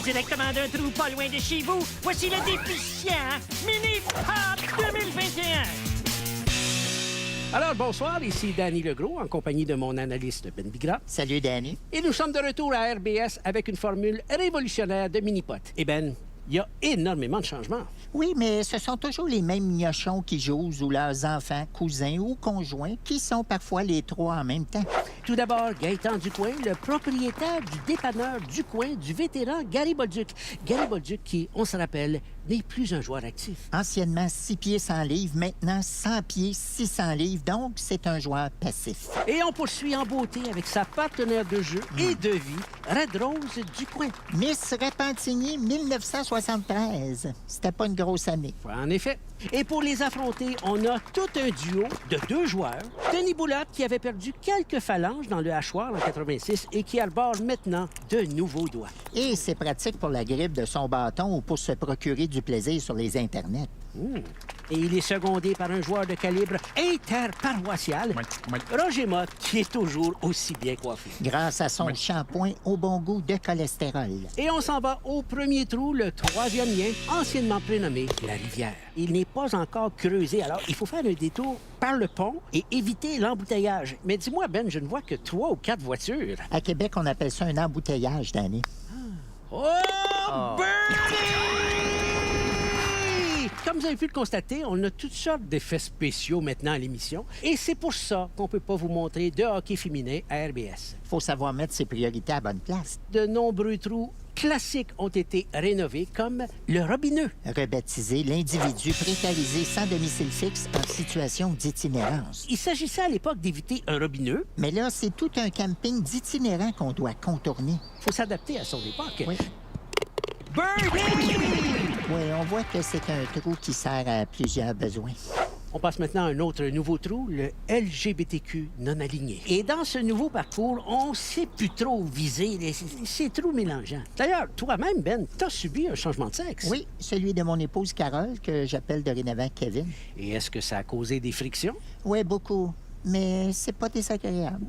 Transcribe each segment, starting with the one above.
directement d'un trou pas loin de chez vous, voici le déficient Mini Pop 2021. Alors, bonsoir, ici Danny Legros, en compagnie de mon analyste Ben Bigra. Salut, Danny. Et nous sommes de retour à RBS avec une formule révolutionnaire de mini-pot. Et Ben, il y a énormément de changements. Oui, mais ce sont toujours les mêmes gnochons qui jouent ou leurs enfants, cousins ou conjoints qui sont parfois les trois en même temps. Tout d'abord, Gaëtan Ducoing, le propriétaire du dépanneur Ducoing du vétéran Gary Bolduc. Gary Bolduc qui, on se rappelle, n'est plus un joueur actif. Anciennement 6 pieds 100 livres, maintenant 100 pieds 600 livres, donc c'est un joueur passif. Et on poursuit en beauté avec sa partenaire de jeu et de vie, Red Rose Ducoing. Miss Repentigny 1973. C'était pas une grosse année. En effet. Et pour les affronter, on a tout un duo de 2 joueurs. Denis Boulotte, qui avait perdu quelques phalanges dans le hachoir en 86 et qui arbore maintenant de nouveaux doigts. Et c'est pratique pour la grippe de son bâton ou pour se procurer du plaisir sur les internets. Et il est secondé par un joueur de calibre interparoissial, Roger Motte, qui est toujours aussi bien coiffé. Grâce à son shampoing au bon goût de cholestérol. Et on s'en va au premier trou, le 3e lien, anciennement prénommé la rivière. Il n'est pas encore creusé, alors il faut faire un détour par le pont et éviter l'embouteillage. Mais dis-moi, Ben, je ne vois que 3 ou 4 voitures. À Québec, on appelle ça un embouteillage, Danny. Oh, Bernie! Comme vous avez pu le constater, on a toutes sortes d'effets spéciaux maintenant à l'émission. Et c'est pour ça qu'on ne peut pas vous montrer de hockey féminin à RBS. Faut savoir mettre ses priorités à la bonne place. De nombreux trous classiques ont été rénovés, comme le robineux. Rebaptisé l'individu précarisé sans domicile fixe en situation d'itinérance. Il s'agissait à l'époque d'éviter un robineux. Mais là, c'est tout un camping d'itinérants qu'on doit contourner. Il faut s'adapter à son époque. Oui. Birdie! Oui, on voit que c'est un trou qui sert à plusieurs besoins. On passe maintenant à un autre nouveau trou, le LGBTQ non aligné. Et dans ce nouveau parcours, on ne sait plus trop viser ces trous mélangeants. D'ailleurs, toi-même, Ben, t'as subi un changement de sexe. Oui, celui de mon épouse Carole, que j'appelle dorénavant Kevin. Et est-ce que ça a causé des frictions? Oui, beaucoup. Mais c'est pas désagréable.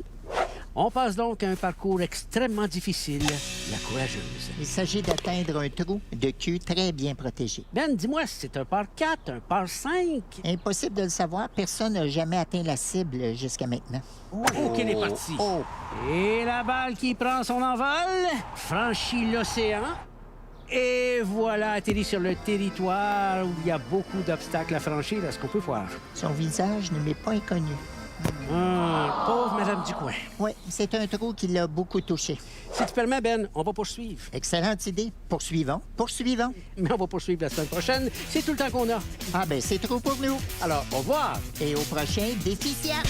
On passe donc à un parcours extrêmement difficile, la courageuse. Il s'agit d'atteindre un trou de cul très bien protégé. Ben, dis-moi, c'est un par 4, un par 5? Impossible de le savoir, personne n'a jamais atteint la cible jusqu'à maintenant. OK, il est parti. Oh! Et la balle qui prend son envol, franchit l'océan, et voilà, atterrit sur le territoire où il y a beaucoup d'obstacles à franchir, à ce qu'on peut voir. Son visage ne m'est pas inconnu. Pauvre Madame Ducoing. Oui, c'est un trou qui l'a beaucoup touché. Si tu permets, Ben, on va poursuivre. Excellente idée. Poursuivons. Poursuivons. Mais on va poursuivre la semaine prochaine. C'est tout le temps qu'on a. Ah ben, c'est trop pour nous. Alors, au revoir. Et au prochain Déficient.